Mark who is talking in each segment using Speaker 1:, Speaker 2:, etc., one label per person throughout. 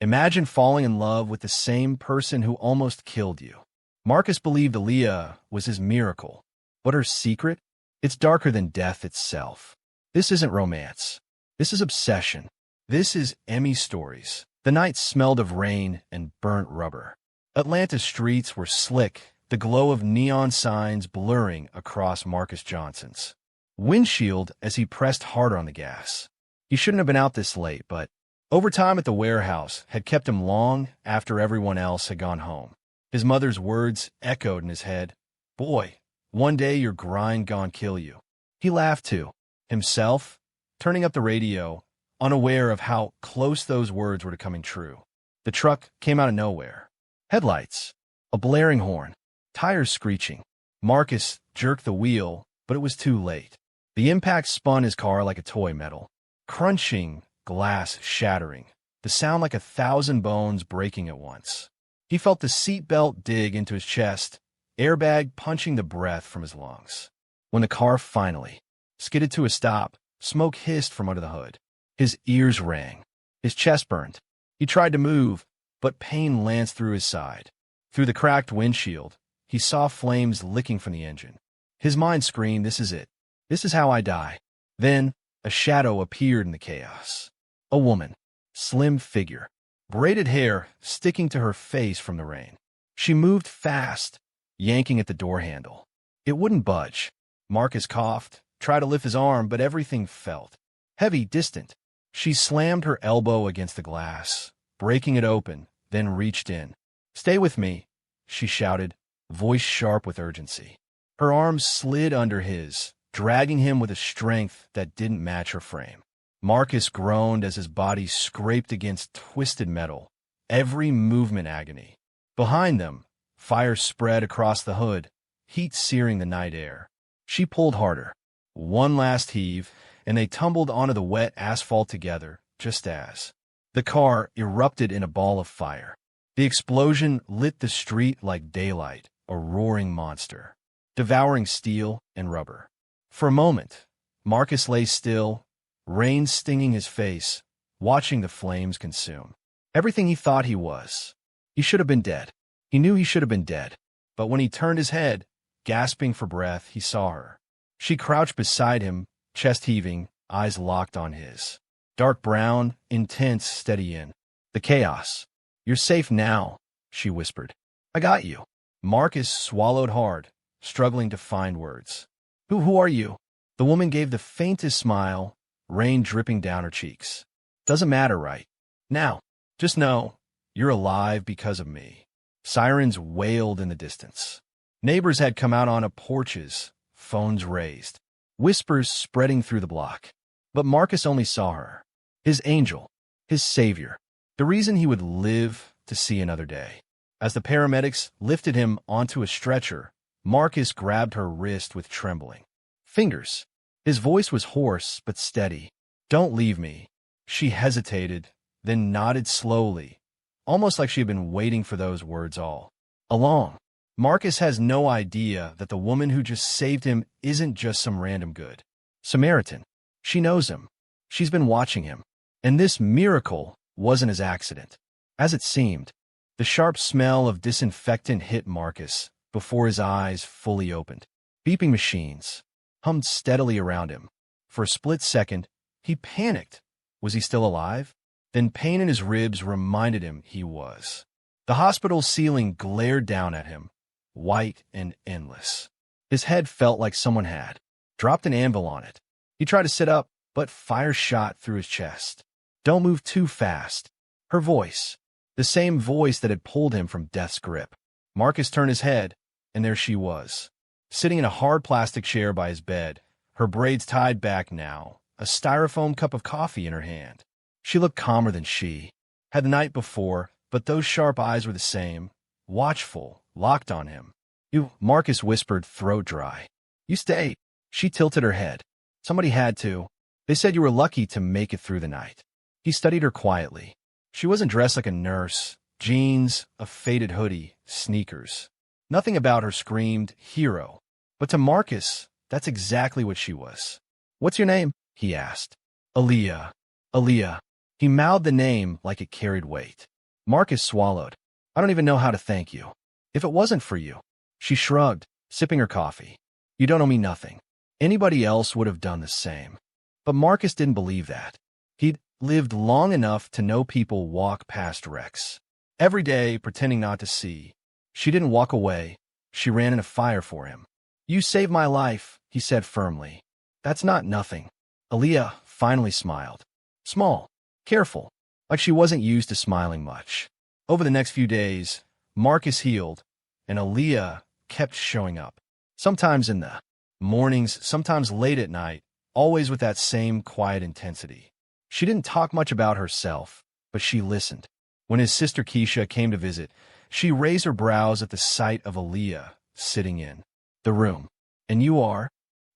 Speaker 1: Imagine falling in love with the same person who almost killed you. Marcus believed Aaliyah was his miracle, but her secret? It's darker than death itself. This isn't romance. This is obsession. This is Emmy stories. The night smelled of rain and burnt rubber. Atlanta's streets were slick, the glow of neon signs blurring across Marcus Johnson's windshield as he pressed harder on the gas. He shouldn't have been out this late, but overtime at the warehouse had kept him long after everyone else had gone home. His mother's words echoed in his head. Boy, one day your grind gon' kill you. He laughed too, himself, turning up the radio, unaware of how close those words were to coming true. The truck came out of nowhere. Headlights, a blaring horn, tires screeching. Marcus jerked the wheel, but it was too late. The impact spun his car like a toy metal. Crunching, glass shattering, the sound like 1,000 bones breaking at once. He felt the seatbelt dig into his chest, airbag punching the breath from his lungs. When the car finally skidded to a stop, smoke hissed from under the hood. His ears rang. His chest burned. He tried to move, but pain lanced through his side. Through the cracked windshield, he saw flames licking from the engine. His mind screamed, this is it. This is how I die. Then, a shadow appeared in the chaos. A woman, slim figure, braided hair sticking to her face from the rain. She moved fast, yanking at the door handle. It wouldn't budge. Marcus coughed, tried to lift his arm, but everything felt heavy, distant. She slammed her elbow against the glass, breaking it open, then reached in. Stay with me, she shouted, voice sharp with urgency. Her arms slid under his, dragging him with a strength that didn't match her frame. Marcus groaned as his body scraped against twisted metal, every movement agony. Behind them, fire spread across the hood, heat searing the night air. She pulled harder. One last heave, and they tumbled onto the wet asphalt together, just as the car erupted in a ball of fire. The explosion lit the street like daylight, a roaring monster, devouring steel and rubber. For a moment, Marcus lay still, rain stinging his face, watching the flames consume everything he thought he was. He should have been dead. He knew he should have been dead. But when he turned his head, gasping for breath, he saw her. She crouched beside him, chest heaving, eyes locked on his. Dark brown, intense, steady in the chaos. You're safe now, she whispered. I got you. Marcus swallowed hard, struggling to find words. Who are you? The woman gave the faintest smile, rain dripping down her cheeks. Doesn't matter right now. Just know, you're alive because of me. Sirens wailed in the distance. Neighbors had come out onto porches, phones raised, whispers spreading through the block. But Marcus only saw her. His angel, his savior, the reason he would live to see another day. As the paramedics lifted him onto a stretcher, Marcus grabbed her wrist with trembling fingers. His voice was hoarse but steady. Don't leave me. She hesitated, then nodded slowly, almost like she had been waiting for those words all along. Marcus has no idea that the woman who just saved him isn't just some random good Samaritan. She knows him. She's been watching him. And this miracle wasn't his accident. As it seemed, the sharp smell of disinfectant hit Marcus before his eyes fully opened. Beeping machines hummed steadily around him. For a split second, he panicked. Was he still alive? Then pain in his ribs reminded him he was. The hospital ceiling glared down at him, white and endless. His head felt like someone had dropped an anvil on it. He tried to sit up, but fire shot through his chest. Don't move too fast. Her voice, the same voice that had pulled him from death's grip. Marcus turned his head, and there she was, sitting in a hard plastic chair by his bed, her braids tied back now, a styrofoam cup of coffee in her hand. She looked calmer than she had the night before, but those sharp eyes were the same, watchful, locked on him. You, Marcus whispered, throat dry. You stayed. She tilted her head. Somebody had to. They said you were lucky to make it through the night. He studied her quietly. She wasn't dressed like a nurse. Jeans, a faded hoodie, sneakers. Nothing about her screamed hero. But to Marcus, that's exactly what she was. What's your name? He asked. Aaliyah. Aaliyah. He mouthed the name like it carried weight. Marcus swallowed. I don't even know how to thank you. If it wasn't for you. She shrugged, sipping her coffee. You don't owe me nothing. Anybody else would have done the same. But Marcus didn't believe that. He'd lived long enough to know people walk past Rex. Every day, pretending not to see. She didn't walk away. She ran in a fire for him. You saved my life, he said firmly. That's not nothing. Aaliyah finally smiled. Small, careful, like she wasn't used to smiling much. Over the next few days, Marcus healed, and Aaliyah kept showing up. Sometimes in the mornings, sometimes late at night, always with that same quiet intensity. She didn't talk much about herself, but she listened. When his sister Keisha came to visit, she raised her brows at the sight of Aaliyah sitting in the room. And you are?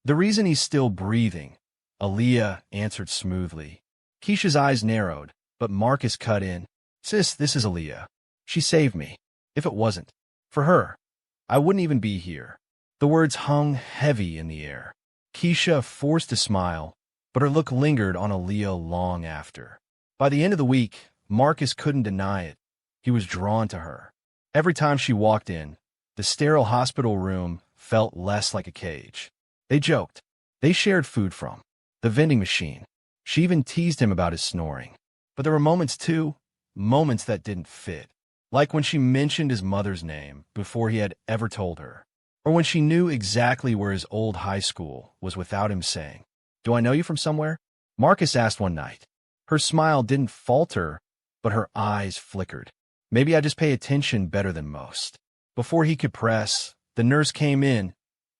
Speaker 1: The reason he's still breathing, Aaliyah answered smoothly. Keisha's eyes narrowed, but Marcus cut in. Sis, this is Aaliyah. She saved me. If it wasn't for her, I wouldn't even be here. The words hung heavy in the air. Keisha forced a smile, but her look lingered on Aaliyah long after. By the end of the week, Marcus couldn't deny it. He was drawn to her. Every time she walked in, the sterile hospital room felt less like a cage. They joked. They shared food from the vending machine. She even teased him about his snoring. But there were moments, too, moments that didn't fit. Like when she mentioned his mother's name before he had ever told her. Or when she knew exactly where his old high school was without him saying, Do I know you from somewhere? Marcus asked one night. Her smile didn't falter, but her eyes flickered. Maybe I just pay attention better than most. Before he could press, the nurse came in,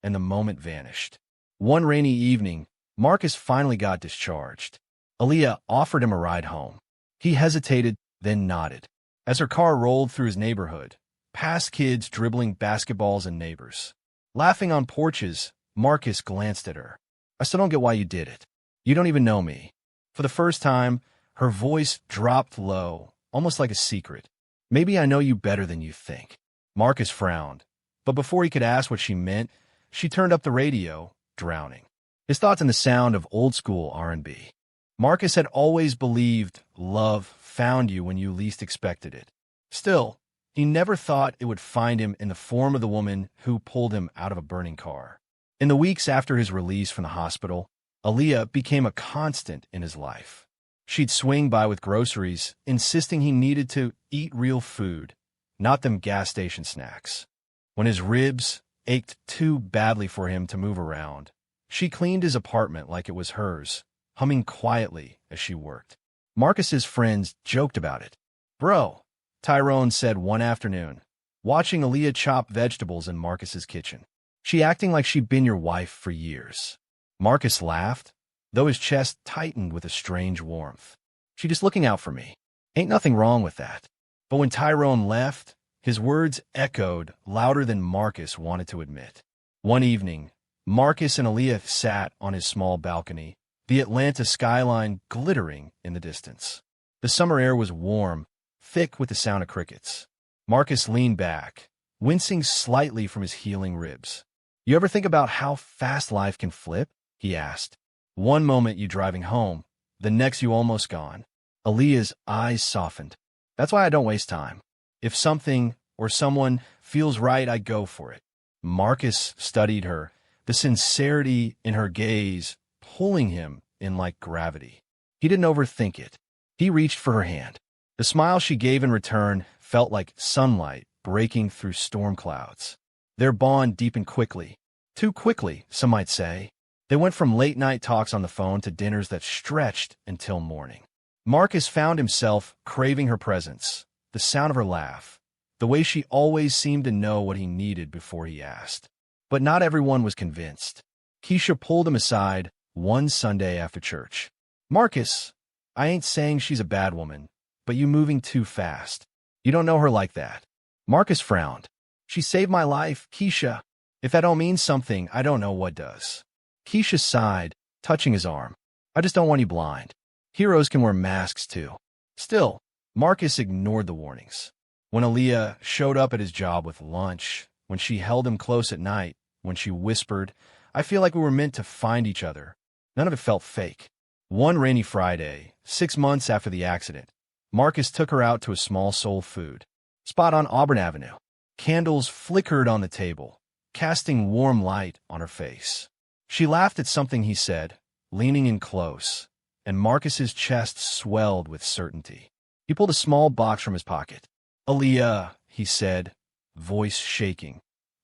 Speaker 1: and the moment vanished. One rainy evening, Marcus finally got discharged. Aaliyah offered him a ride home. He hesitated, then nodded. As her car rolled through his neighborhood, past kids dribbling basketballs and neighbors. Laughing on porches, Marcus glanced at her. I still don't get why you did it. You don't even know me. For the first time, her voice dropped low, almost like a secret. Maybe I know you better than you think. Marcus frowned, but before he could ask what she meant, she turned up the radio, drowning his thoughts in the sound of old-school R&B. Marcus had always believed love found you when you least expected it. Still, he never thought it would find him in the form of the woman who pulled him out of a burning car. In the weeks after his release from the hospital, Aaliyah became a constant in his life. She'd swing by with groceries, insisting he needed to eat real food, not them gas station snacks. When his ribs ached too badly for him to move around, she cleaned his apartment like it was hers, humming quietly as she worked. Marcus's friends joked about it. Bro, Tyrone said one afternoon, watching Aaliyah chop vegetables in Marcus's kitchen. She acting like she'd been your wife for years. Marcus laughed, though his chest tightened with a strange warmth. She just looking out for me. Ain't nothing wrong with that. But when Tyrone left, his words echoed louder than Marcus wanted to admit. One evening, Marcus and Aaliyah sat on his small balcony, the Atlanta skyline glittering in the distance. The summer air was warm, thick with the sound of crickets. Marcus leaned back, wincing slightly from his healing ribs. You ever think about how fast life can flip? He asked. One moment you driving home, the next you almost gone. Aaliyah's eyes softened. That's why I don't waste time. If something or someone feels right, I go for it. Marcus studied her, the sincerity in her gaze pulling him in like gravity. He didn't overthink it. He reached for her hand. The smile she gave in return felt like sunlight breaking through storm clouds. Their bond deepened quickly. Too quickly, some might say. They went from late-night talks on the phone to dinners that stretched until morning. Marcus found himself craving her presence, the sound of her laugh, the way she always seemed to know what he needed before he asked. But not everyone was convinced. Keisha pulled him aside one Sunday after church. Marcus, I ain't saying she's a bad woman, but you moving too fast. You don't know her like that. Marcus frowned. She saved my life, Keisha. If that don't mean something, I don't know what does. Keisha sighed, touching his arm. I just don't want you blind. Heroes can wear masks too. Still, Marcus ignored the warnings. When Aaliyah showed up at his job with lunch, when she held him close at night, when she whispered, I feel like we were meant to find each other. None of it felt fake. One rainy Friday, 6 months after the accident, Marcus took her out to a small soul food spot on Auburn Avenue. Candles flickered on the table, casting warm light on her face. She laughed at something he said, leaning in close, and Marcus's chest swelled with certainty. He pulled a small box from his pocket. "Aaliyah," he said, voice shaking.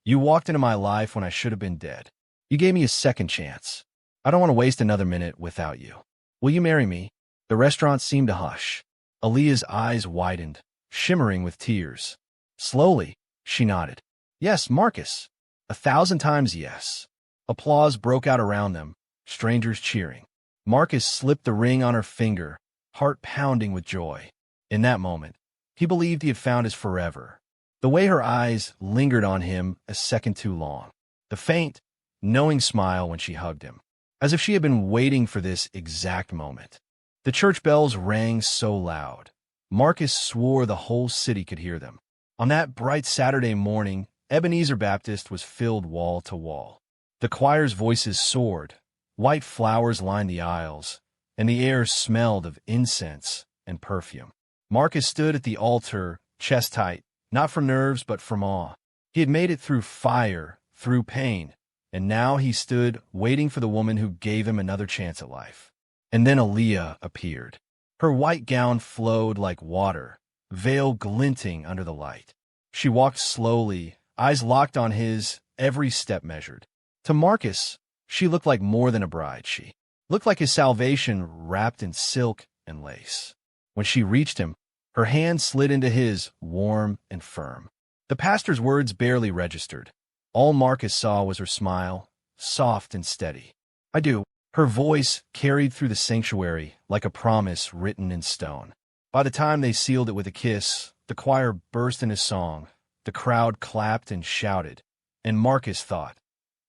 Speaker 1: "You walked into my life when I should have been dead. You gave me a second chance. I don't want to waste another minute without you. Will you marry me?" The restaurant seemed to hush. Aaliyah's eyes widened, shimmering with tears. Slowly, she nodded. "Yes, Marcus. 1,000 times yes." Applause broke out around them, strangers cheering. Marcus slipped the ring on her finger, heart pounding with joy. In that moment, he believed he had found his forever. The way her eyes lingered on him a second too long. The faint, knowing smile when she hugged him, as if she had been waiting for this exact moment. The church bells rang so loud, Marcus swore the whole city could hear them. On that bright Saturday morning, Ebenezer Baptist was filled wall to wall. The choir's voices soared, white flowers lined the aisles, and the air smelled of incense and perfume. Marcus stood at the altar, chest tight, not from nerves but from awe. He had made it through fire, through pain, and now he stood waiting for the woman who gave him another chance at life. And then Aaliyah appeared. Her white gown flowed like water, veil glinting under the light. She walked slowly, eyes locked on his, every step measured. To Marcus, she looked like more than a bride. She looked like his salvation wrapped in silk and lace. When she reached him, her hand slid into his, warm and firm. The pastor's words barely registered. All Marcus saw was her smile, soft and steady. "I do." Her voice carried through the sanctuary like a promise written in stone. By the time they sealed it with a kiss, the choir burst into song, the crowd clapped and shouted, and Marcus thought,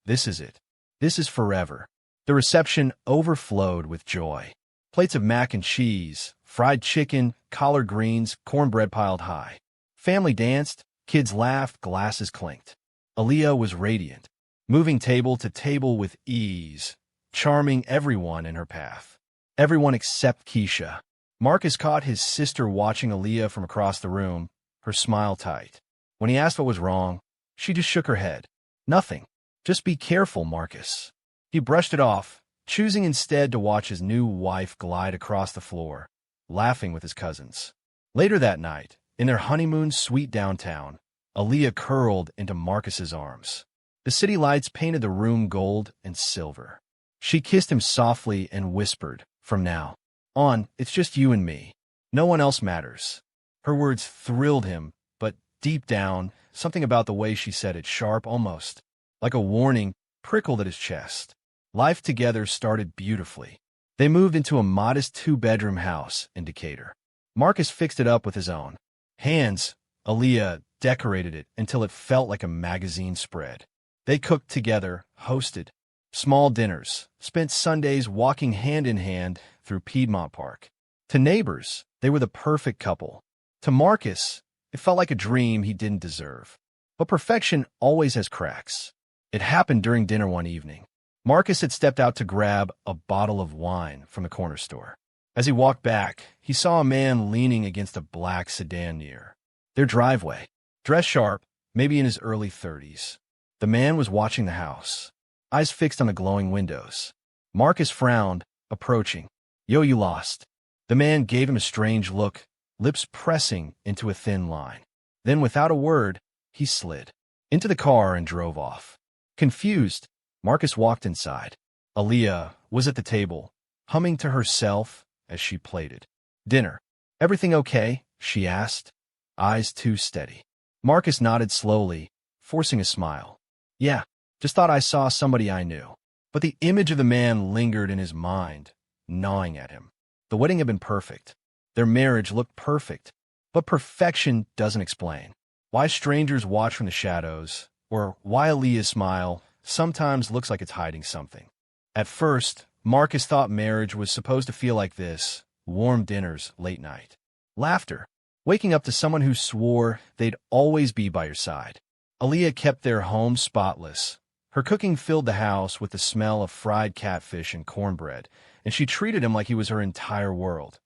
Speaker 1: "This is it. This is forever." The reception overflowed with joy. Plates of mac and cheese, fried chicken, collard greens, cornbread piled high. Family danced, kids laughed, glasses clinked. Aaliyah was radiant, moving table to table with ease, charming everyone in her path. Everyone except Keisha. Marcus caught his sister watching Aaliyah from across the room, her smile tight. When he asked what was wrong, she just shook her head. "Nothing. Just be careful, Marcus." He brushed it off, choosing instead to watch his new wife glide across the floor, laughing with his cousins. Later that night, in their honeymoon suite downtown, Aaliyah curled into Marcus's arms. The city lights painted the room gold and silver. She kissed him softly and whispered, "From now on, it's just you and me. No one else matters." Her words thrilled him, but deep down, something about the way she said it, sharp almost, like a warning, prickled at his chest. Life together started beautifully. They moved into a modest 2-bedroom house in Decatur. Marcus fixed it up with his own hands. Aaliyah decorated it until it felt like a magazine spread. They cooked together, hosted small dinners, spent Sundays walking hand in hand through Piedmont Park. To neighbors, they were the perfect couple. To Marcus, it felt like a dream he didn't deserve. But perfection always has cracks. It happened during dinner one evening. Marcus had stepped out to grab a bottle of wine from the corner store. As he walked back, he saw a man leaning against a black sedan near their driveway, dressed sharp, maybe in his early 30s. The man was watching the house, eyes fixed on the glowing windows. Marcus frowned, approaching. "Yo, you lost." The man gave him a strange look, lips pressing into a thin line. Then, without a word, he slid into the car and drove off. Confused, Marcus walked inside. Aaliyah was at the table, humming to herself as she plated dinner. "Everything okay?" she asked, eyes too steady. Marcus nodded slowly, forcing a smile. "Yeah, just thought I saw somebody I knew." But the image of the man lingered in his mind, gnawing at him. The wedding had been perfect. Their marriage looked perfect. But perfection doesn't explain why strangers watch from the shadows, or why Aaliyah's smile sometimes looks like it's hiding something. At first, Marcus thought marriage was supposed to feel like this: warm dinners, late night, laughter, waking up to someone who swore they'd always be by your side. Aaliyah kept their home spotless. Her cooking filled the house with the smell of fried catfish and cornbread, and she treated him like he was her entire world.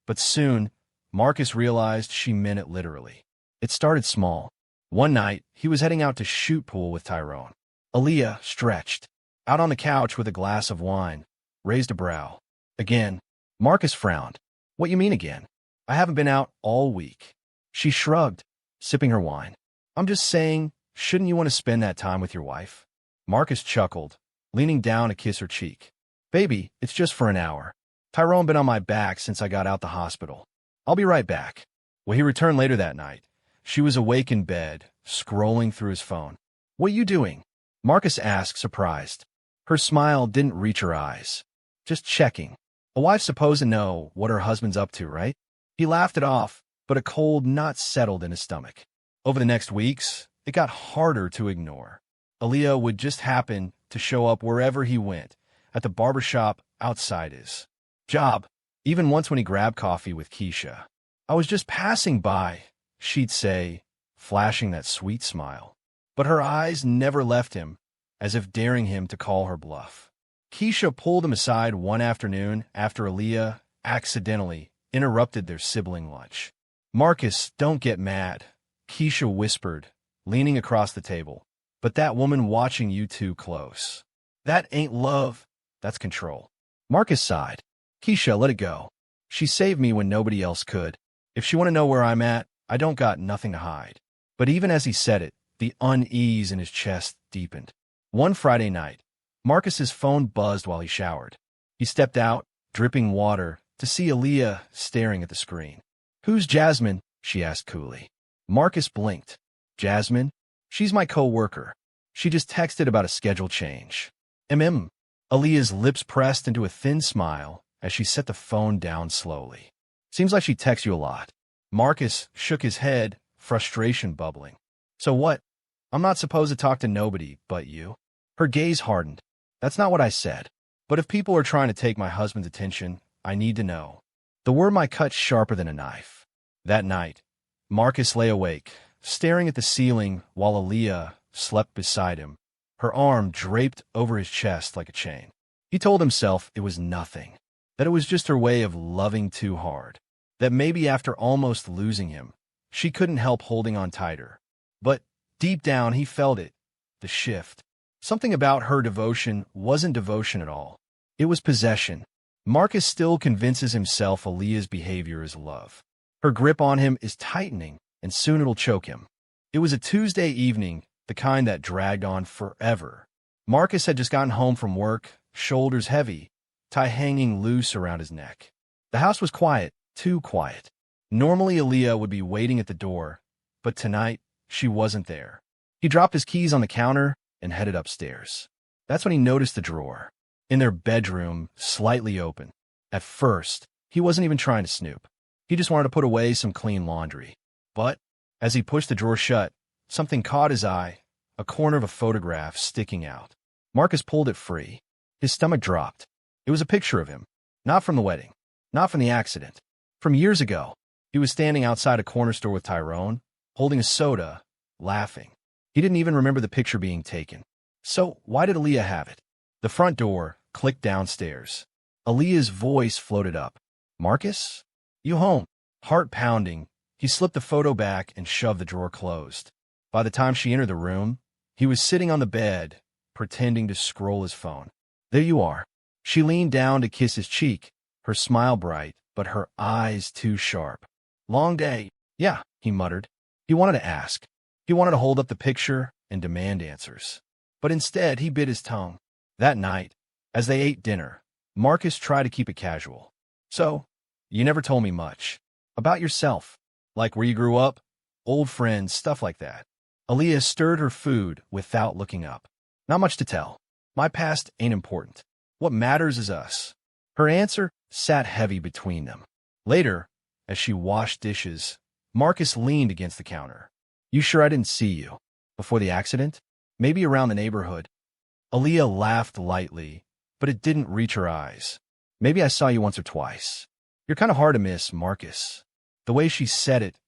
Speaker 1: But soon, Marcus realized she meant it literally. It started small. One night, he was heading out to shoot pool with Tyrone. Aaliyah, stretched, out on the couch with a glass of wine, raised a brow. Again, Marcus frowned. What you mean again? I haven't been out all week. She shrugged, sipping her wine. I'm just saying, shouldn't you want to spend that time with your wife? Marcus chuckled, leaning down to kiss her cheek. Baby, it's just for an hour. Tyrone been on my back since I got out the hospital. I'll be right back. Well, he returned later that night. She was awake in bed, scrolling through his phone. What are you doing? Marcus asked, surprised. Her smile didn't reach her eyes. Just checking. A wife's supposed to know what her husband's up to, right? He laughed it off, but a cold knot settled in his stomach. Over the next weeks, it got harder to ignore. Aaliyah would just happen to show up wherever he went, at the barbershop outside his job. Even once when he grabbed coffee with Keisha. I was just passing by, she'd say, flashing that sweet smile. But her eyes never left him, as if daring him to call her bluff. Keisha pulled him aside one afternoon after Aaliyah accidentally interrupted their sibling lunch. Marcus, don't get mad, Keisha whispered, leaning across the table. But that woman watching you too close. That ain't love, that's control. Marcus sighed. Keisha, let it go. She saved me when nobody else could. If she want to know where I'm at, I don't got nothing to hide. But even as he said it, the unease in his chest deepened. One Friday night, Marcus's phone buzzed while he showered. He stepped out, dripping water, to see Aaliyah staring at the screen. Who's Jasmine? She asked coolly. Marcus blinked. Jasmine? She's my co-worker. She just texted about a schedule change. Aaliyah's lips pressed into a thin smile as she set the phone down slowly. Seems like she texts you a lot. Marcus shook his head, frustration bubbling. So what? I'm not supposed to talk to nobody but you. Her gaze hardened. That's not what I said. But if people are trying to take my husband's attention, I need to know. The word might cut sharper than a knife. That night, Marcus lay awake, staring at the ceiling while Aaliyah slept beside him, her arm draped over his chest like a chain. He told himself it was nothing, that it was just her way of loving too hard, that maybe after almost losing him, she couldn't help holding on tighter. But deep down he felt it, the shift. Something about her devotion wasn't devotion at all. It was possession. Marcus still convinces himself Aaliyah's behavior is love. Her grip on him is tightening, and soon it'll choke him. It was a Tuesday evening, the kind that dragged on forever. Marcus had just gotten home from work, shoulders heavy, tie hanging loose around his neck. The house was quiet, too quiet. Normally Aaliyah would be waiting at the door, but tonight she wasn't there. He dropped his keys on the counter and headed upstairs. That's when he noticed the drawer in their bedroom, slightly open. At first, he wasn't even trying to snoop. He just wanted to put away some clean laundry. But as he pushed the drawer shut, something caught his eye, a corner of a photograph sticking out. Marcus pulled it free. His stomach dropped. It was a picture of him, not from the wedding, not from the accident. From years ago, he was standing outside a corner store with Tyrone, holding a soda, laughing. He didn't even remember the picture being taken. So why did Aaliyah have it? The front door clicked downstairs. Aaliyah's voice floated up. Marcus? You home? Heart pounding, he slipped the photo back and shoved the drawer closed. By the time she entered the room, he was sitting on the bed, pretending to scroll his phone. There you are. She leaned down to kiss his cheek, her smile bright, but her eyes too sharp. Long day. Yeah, he muttered. He wanted to ask. He wanted to hold up the picture and demand answers. But instead, he bit his tongue. That night, as they ate dinner, Marcus tried to keep it casual. So, you never told me much. About yourself. Like where you grew up, old friends, stuff like that. Aaliyah stirred her food without looking up. Not much to tell. My past ain't important. What matters is us. Her answer sat heavy between them. Later, as she washed dishes, Marcus leaned against the counter. You sure I didn't see you? Before the accident? Maybe around the neighborhood. Aaliyah laughed lightly, but it didn't reach her eyes. Maybe I saw you once or twice. You're kind of hard to miss, Marcus. The way she said it,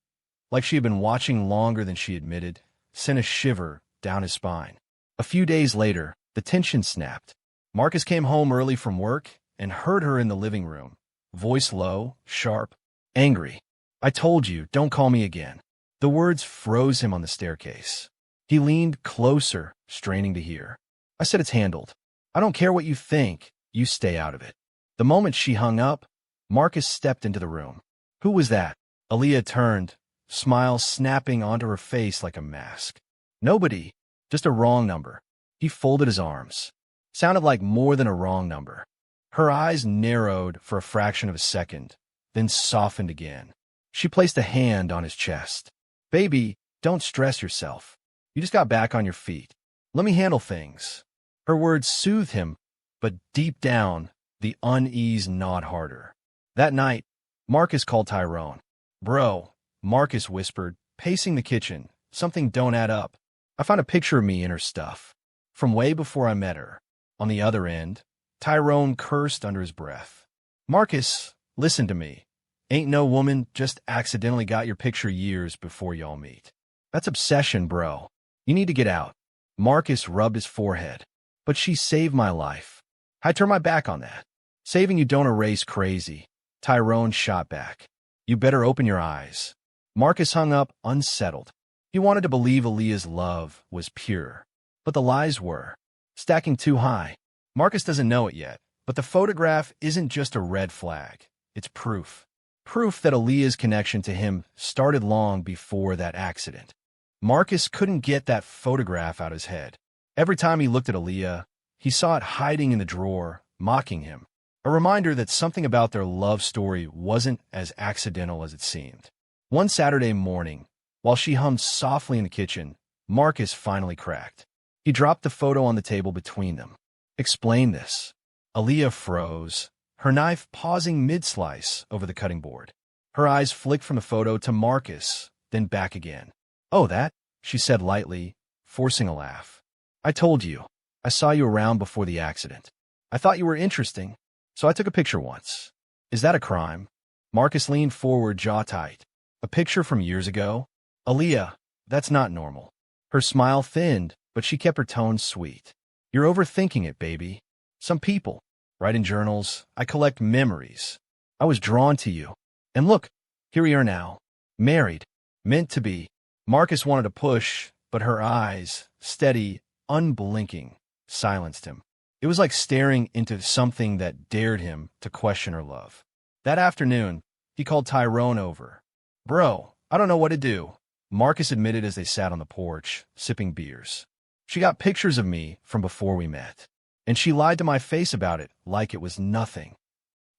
Speaker 1: like she had been watching longer than she admitted, sent a shiver down his spine. A few days later, the tension snapped. Marcus came home early from work and heard her in the living room, voice low, sharp, angry. "I told you, don't call me again." The words froze him on the staircase. He leaned closer, straining to hear. "I said it's handled. I don't care what you think. You stay out of it." The moment she hung up, Marcus stepped into the room. "Who was that?" Aaliyah turned, smile snapping onto her face like a mask. "Nobody. Just a wrong number." He folded his arms. Sounded like more than a wrong number. Her eyes narrowed for a fraction of a second, then softened again. She placed a hand on his chest. "Baby, don't stress yourself. You just got back on your feet. Let me handle things." Her words soothed him, but deep down, the unease gnawed harder. That night, Marcus called Tyrone. "Bro," Marcus whispered, pacing the kitchen, "something don't add up. I found a picture of me in her stuff. From way before I met her." On the other end, Tyrone cursed under his breath. "Marcus, listen to me. Ain't no woman just accidentally got your picture years before y'all meet. That's obsession, bro. You need to get out." Marcus rubbed his forehead. "But she saved my life. I turn my back on that. Saving you don't erase crazy." Tyrone shot back. "You better open your eyes." Marcus hung up, unsettled. He wanted to believe Aaliyah's love was pure, but the lies were stacking too high. Marcus doesn't know it yet, but the photograph isn't just a red flag. It's proof. Proof that Aaliyah's connection to him started long before that accident. Marcus couldn't get that photograph out of his head. Every time he looked at Aaliyah, he saw it hiding in the drawer, mocking him. A reminder that something about their love story wasn't as accidental as it seemed. One Saturday morning, while she hummed softly in the kitchen, Marcus finally cracked. He dropped the photo on the table between them. "Explain this." Aaliyah froze, her knife pausing mid-slice over the cutting board. Her eyes flicked from the photo to Marcus, then back again. "Oh, that?" she said lightly, forcing a laugh. "I told you. I saw you around before the accident. I thought you were interesting, so I took a picture once." "Is that a crime?" Marcus leaned forward, jaw tight. "A picture from years ago?" "Aaliyah, that's not normal." Her smile thinned, but she kept her tone sweet. "You're overthinking it, baby. Some people write in journals. I collect memories. I was drawn to you. And look, here we are now. Married. Meant to be." Marcus wanted to push, but her eyes, steady, unblinking, silenced him. It was like staring into something that dared him to question her love. That afternoon, he called Tyrone over. "Bro, I don't know what to do," Marcus admitted as they sat on the porch, sipping beers. "She got pictures of me from before we met, and she lied to my face about it like it was nothing."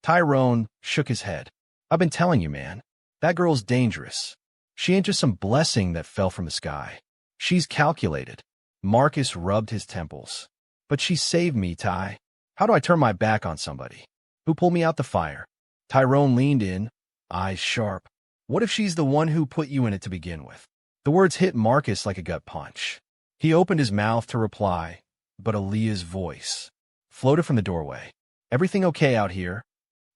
Speaker 1: Tyrone shook his head. "I've been telling you, man. That girl's dangerous. She ain't just some blessing that fell from the sky. She's calculated." Marcus rubbed his temples. "But she saved me, Ty. How do I turn my back on somebody who pulled me out the fire?" Tyrone leaned in, eyes sharp. "What if she's the one who put you in it to begin with?" The words hit Marcus like a gut punch. He opened his mouth to reply, but Aaliyah's voice floated from the doorway. "Everything okay out here?"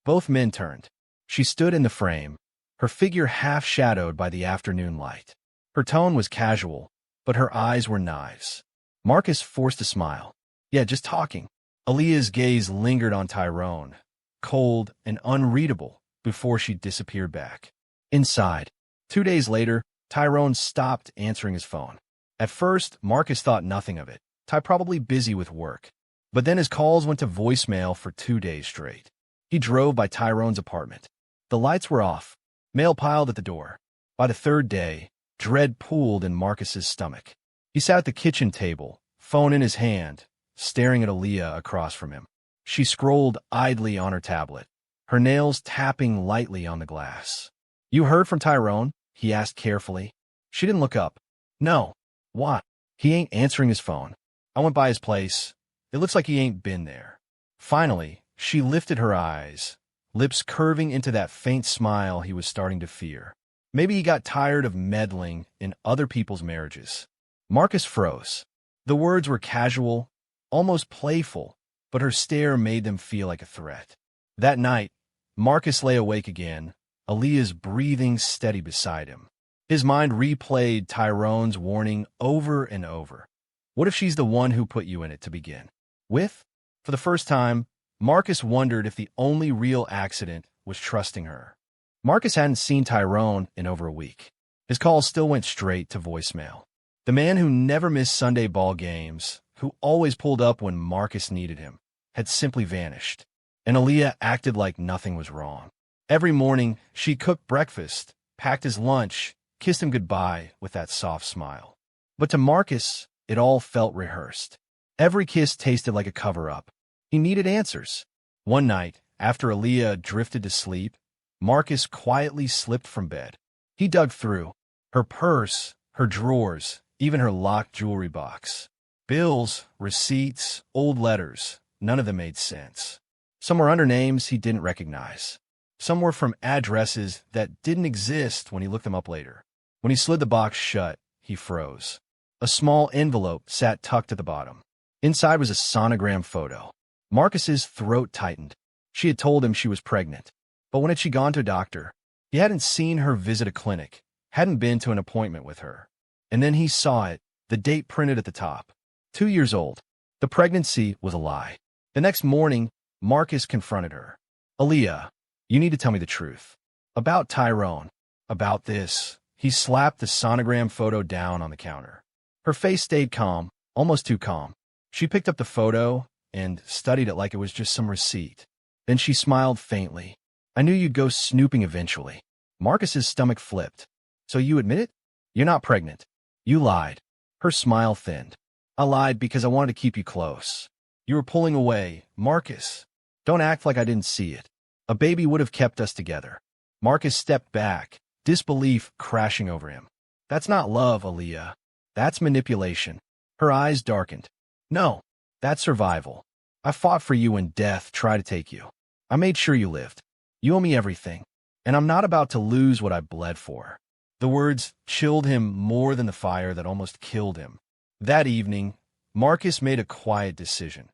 Speaker 1: Both men turned. She stood in the frame, her figure half shadowed by the afternoon light. Her tone was casual, but her eyes were knives. Marcus forced a smile. "Yeah, just talking." Aaliyah's gaze lingered on Tyrone, cold and unreadable, before she disappeared back. Inside, 2 days later, Tyrone stopped answering his phone. At first, Marcus thought nothing of it. Ty probably busy with work. But then his calls went to voicemail for 2 days straight. He drove by Tyrone's apartment. The lights were off. Mail piled at the door. By the third day, dread pooled in Marcus's stomach. He sat at the kitchen table, phone in his hand, staring at Aaliyah across from him. She scrolled idly on her tablet, her nails tapping lightly on the glass. "You heard from Tyrone?" he asked carefully. She didn't look up. "No." "Why?" "He ain't answering his phone. I went by his place. It looks like he ain't been there." Finally, she lifted her eyes, lips curving into that faint smile he was starting to fear. Maybe he got tired of meddling in other people's marriages. Marcus froze. The words were casual, almost playful, but her stare made them feel like a threat. That night, Marcus lay awake again, Aaliyah's breathing steady beside him. His mind replayed Tyrone's warning over and over. What if she's the one who put you in it to begin with? For the first time, Marcus wondered if the only real accident was trusting her. Marcus hadn't seen Tyrone in over a week. His calls still went straight to voicemail. The man who never missed Sunday ball games, who always pulled up when Marcus needed him, had simply vanished. And Aaliyah acted like nothing was wrong. Every morning, she cooked breakfast, packed his lunch, kissed him goodbye with that soft smile. But to Marcus, it all felt rehearsed. Every kiss tasted like a cover-up. He needed answers. One night, after Aaliyah drifted to sleep, Marcus quietly slipped from bed. He dug through her purse, her drawers, even her locked jewelry box. Bills, receipts, old letters, none of them made sense. Some were under names he didn't recognize. Some were from addresses that didn't exist when he looked them up later. When he slid the box shut, he froze. A small envelope sat tucked at the bottom. Inside was a sonogram photo. Marcus's throat tightened. She had told him she was pregnant. But when had she gone to a doctor? He hadn't seen her visit a clinic, hadn't been to an appointment with her. And then he saw it, the date printed at the top. 2 years old. The pregnancy was a lie. The next morning, Marcus confronted her. Aaliyah, you need to tell me the truth. About Tyrone. About this. He slapped the sonogram photo down on the counter. Her face stayed calm, almost too calm. She picked up the photo and studied it like it was just some receipt. Then she smiled faintly. I knew you'd go snooping eventually. Marcus's stomach flipped. So you admit it? You're not pregnant. You lied. Her smile thinned. I lied because I wanted to keep you close. You were pulling away. Marcus, don't act like I didn't see it. A baby would have kept us together. Marcus stepped back, disbelief crashing over him. That's not love, Aaliyah. That's manipulation. Her eyes darkened. No, that's survival. I fought for you when death tried to take you. I made sure you lived. You owe me everything, and I'm not about to lose what I bled for. The words chilled him more than the fire that almost killed him. That evening, Marcus made a quiet decision.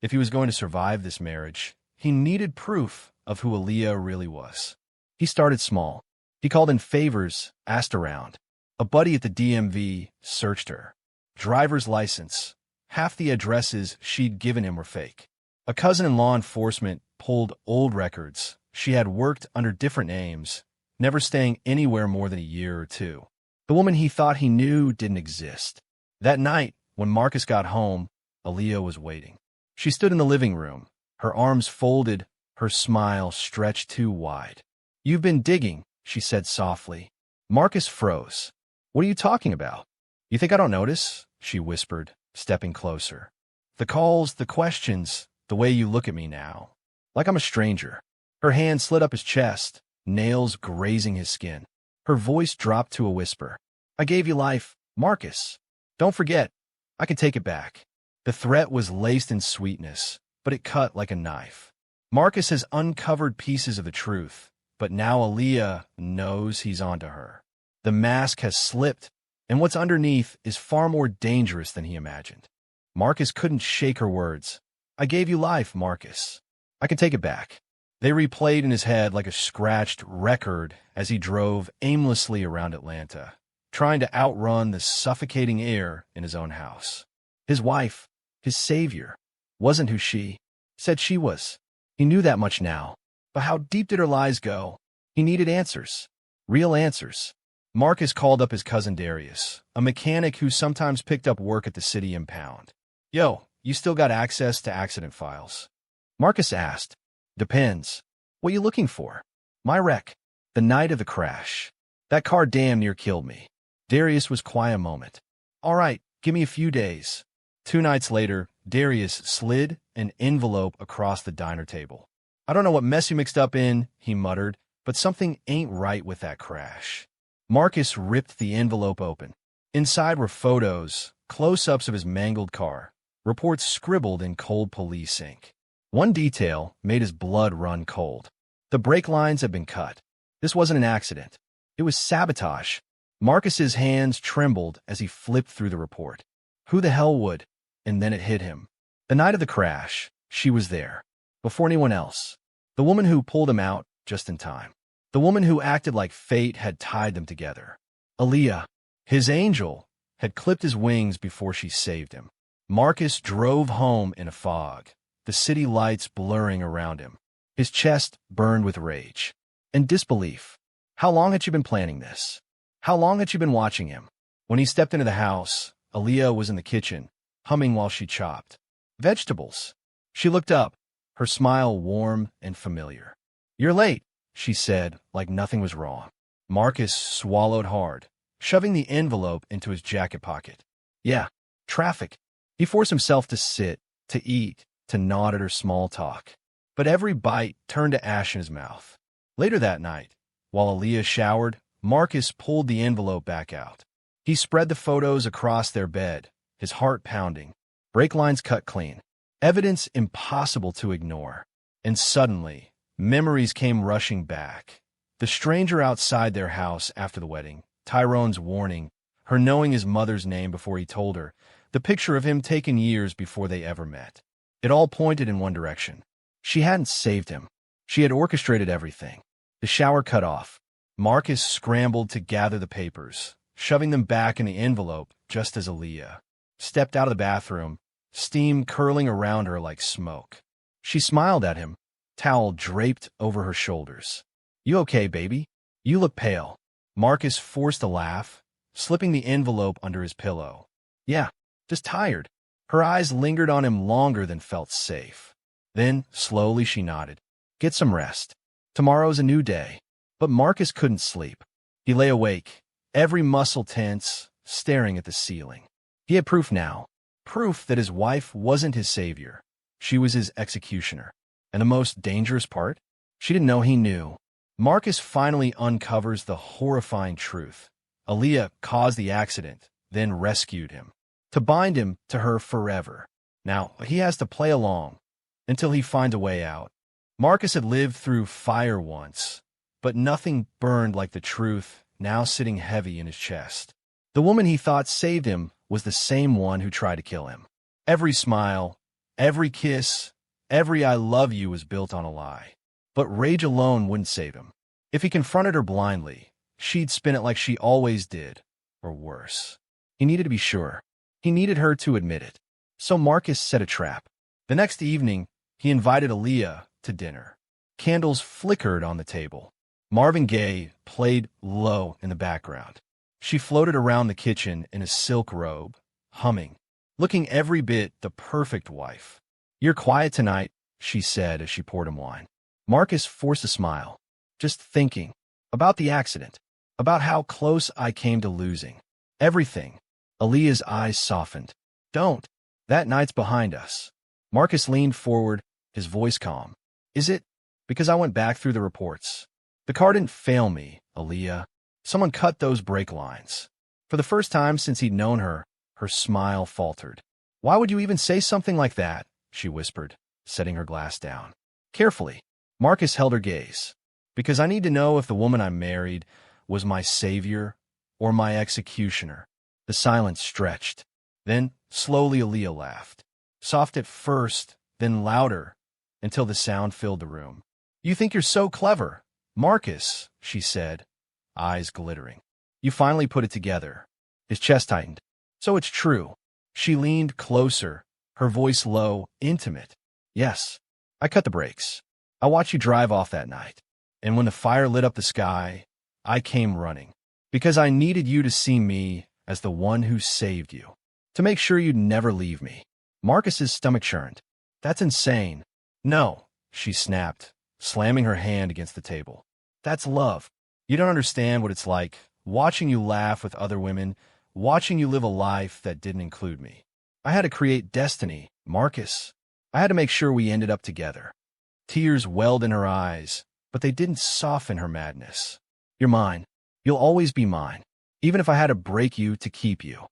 Speaker 1: If he was going to survive this marriage, he needed proof of who Aaliyah really was. He started small. He called in favors, asked around. A buddy at the DMV searched her. Driver's license. Half the addresses she'd given him were fake. A cousin in law enforcement pulled old records. She had worked under different names, never staying anywhere more than a year or two. The woman he thought he knew didn't exist. That night, when Marcus got home, Aaliyah was waiting. She stood in the living room, her arms folded, her smile stretched too wide. You've been digging, she said softly. Marcus froze. What are you talking about? You think I don't notice? She whispered, stepping closer. The calls, the questions, the way you look at me now. Like I'm a stranger. Her hand slid up his chest, nails grazing his skin. Her voice dropped to a whisper. I gave you life, Marcus. Don't forget, I can take it back. The threat was laced in sweetness, but it cut like a knife. Marcus has uncovered pieces of the truth, but now Aaliyah knows he's onto her. The mask has slipped, and what's underneath is far more dangerous than he imagined. Marcus couldn't shake her words. I gave you life, Marcus. I can take it back. They replayed in his head like a scratched record as he drove aimlessly around Atlanta, trying to outrun the suffocating air in his own house. His wife, his savior, wasn't who she said she was. He knew that much now. But how deep did her lies go? He needed answers. Real answers. Marcus called up his cousin Darius, a mechanic who sometimes picked up work at the city impound. Yo, you still got access to accident files? Marcus asked. Depends. What you looking for? My wreck. The night of the crash. That car damn near killed me. Darius was quiet a moment. All right, give me a few days. 2 nights later, Darius slid an envelope across the diner table. I don't know what mess you mixed up in, he muttered, but something ain't right with that crash. Marcus ripped the envelope open. Inside were photos, close-ups of his mangled car, reports scribbled in cold police ink. One detail made his blood run cold. The brake lines had been cut. This wasn't an accident. It was sabotage. Marcus's hands trembled as he flipped through the report. Who the hell would? And then it hit him. The night of the crash, she was there. Before anyone else. The woman who pulled him out just in time. The woman who acted like fate had tied them together. Aaliyah, his angel, had clipped his wings before she saved him. Marcus drove home in a fog. the city lights blurring around him. His chest burned with rage and disbelief. How long had she been planning this? How long had she been watching him? When he stepped into the house, Aaliyah was in the kitchen, humming while she chopped vegetables. She looked up, her smile warm and familiar. "You're late," she said, like nothing was wrong. Marcus swallowed hard, shoving the envelope into his jacket pocket. "Yeah, traffic." He forced himself to sit, to eat, to nod at her small talk. But every bite turned to ash in his mouth. Later that night, while Aaliyah showered, Marcus pulled the envelope back out. He spread the photos across their bed, his heart pounding, break lines cut clean, evidence impossible to ignore. And suddenly, memories came rushing back. The stranger outside their house after the wedding, Tyrone's warning, her knowing his mother's name before he told her, the picture of him taken years before they ever met. It all pointed in one direction. She hadn't saved him. She had orchestrated everything. The shower cut off. Marcus scrambled to gather the papers, shoving them back in the envelope just as Aaliyah stepped out of the bathroom, steam curling around her like smoke. She smiled at him, towel draped over her shoulders. "You okay, baby? You look pale." Marcus forced a laugh, slipping the envelope under his pillow. "Yeah, just tired." Her eyes lingered on him longer than felt safe. Then, slowly, she nodded. "Get some rest. Tomorrow's a new day." But Marcus couldn't sleep. He lay awake, every muscle tense, staring at the ceiling. He had proof now. Proof that his wife wasn't his savior. She was his executioner. And the most dangerous part? She didn't know he knew. Marcus finally uncovers the horrifying truth. Aaliyah caused the accident, then rescued him, to bind him to her forever. Now, he has to play along until he finds a way out. Marcus had lived through fire once, but nothing burned like the truth now sitting heavy in his chest. The woman he thought saved him was the same one who tried to kill him. Every smile, every kiss, every "I love you" was built on a lie. But rage alone wouldn't save him. If he confronted her blindly, she'd spin it like she always did, or worse. He needed to be sure. He needed her to admit it. So Marcus set a trap. The next evening, he invited Aaliyah to dinner. Candles flickered on the table. Marvin Gaye played low in the background. She floated around the kitchen in a silk robe, humming, looking every bit the perfect wife. "You're quiet tonight," she said as she poured him wine. Marcus forced a smile, just thinking about the accident, about how close I came to losing everything. Aaliyah's eyes softened. "Don't. That night's behind us." Marcus leaned forward, his voice calm. "Is it? Because I went back through the reports. The car didn't fail me, Aaliyah. Someone cut those brake lines." For the first time since he'd known her, her smile faltered. "Why would you even say something like that?" she whispered, setting her glass down. Carefully, Marcus held her gaze. "Because I need to know if the woman I married was my savior or my executioner." The silence stretched. Then, slowly, Aaliyah laughed. Soft at first, then louder, until the sound filled the room. "You think you're so clever, Marcus," she said, eyes glittering. "You finally put it together." His chest tightened. "So it's true." She leaned closer, her voice low, intimate. "Yes, I cut the brakes. I watched you drive off that night. And when the fire lit up the sky, I came running. Because I needed you to see me as the one who saved you. To make sure you'd never leave me." Marcus's stomach churned. "That's insane." "No," she snapped, slamming her hand against the table. "That's love. You don't understand what it's like, watching you laugh with other women, watching you live a life that didn't include me. I had to create destiny, Marcus. I had to make sure we ended up together." Tears welled in her eyes, but they didn't soften her madness. "You're mine. You'll always be mine, even if I had to break you to keep you."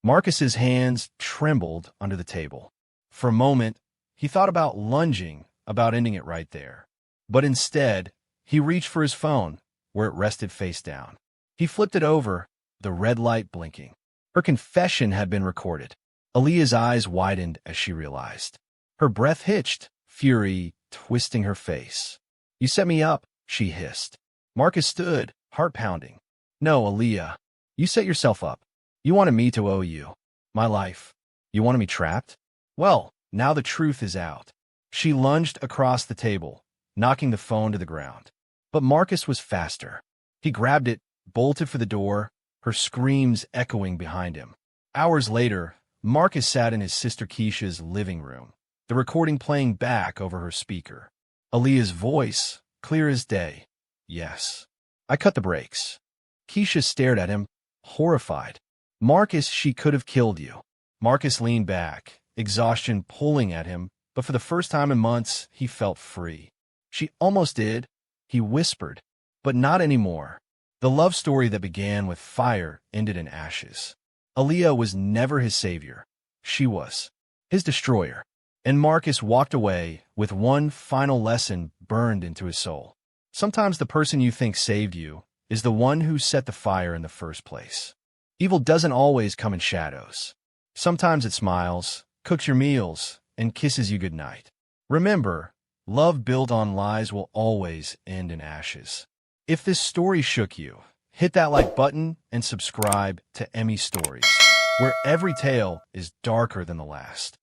Speaker 1: Marcus's hands trembled under the table. For a moment, he thought about lunging, about ending it right there. But instead, he reached for his phone, where it rested face down. He flipped it over, the red light blinking. Her confession had been recorded. Aaliyah's eyes widened as she realized. Her breath hitched, fury twisting her face. "You set me up," she hissed. Marcus stood, heart pounding. "No, Aaliyah. You set yourself up. You wanted me to owe you my life. You wanted me trapped? Well, now the truth is out." She lunged across the table, knocking the phone to the ground. But Marcus was faster. He grabbed it, bolted for the door, her screams echoing behind him. Hours later, Marcus sat in his sister Keisha's living room, the recording playing back over her speaker. Aaliyah's voice, clear as day. Yes. I cut the brakes. Keisha stared at him, horrified. Marcus, she could have killed you. Marcus leaned back, exhaustion pulling at him, but for the first time in months, he felt free. She almost did, he whispered, but not anymore. The love story that began with fire ended in ashes. Aaliyah was never his savior. She was his destroyer. And Marcus walked away with one final lesson burned into his soul. Sometimes the person you think saved you is the one who set the fire in the first place. Evil doesn't always come in shadows. Sometimes it smiles, cooks your meals, and kisses you goodnight. Remember, love built on lies will always end in ashes. If this story shook you, hit that like button and subscribe to Emmy Stories, where every tale is darker than the last.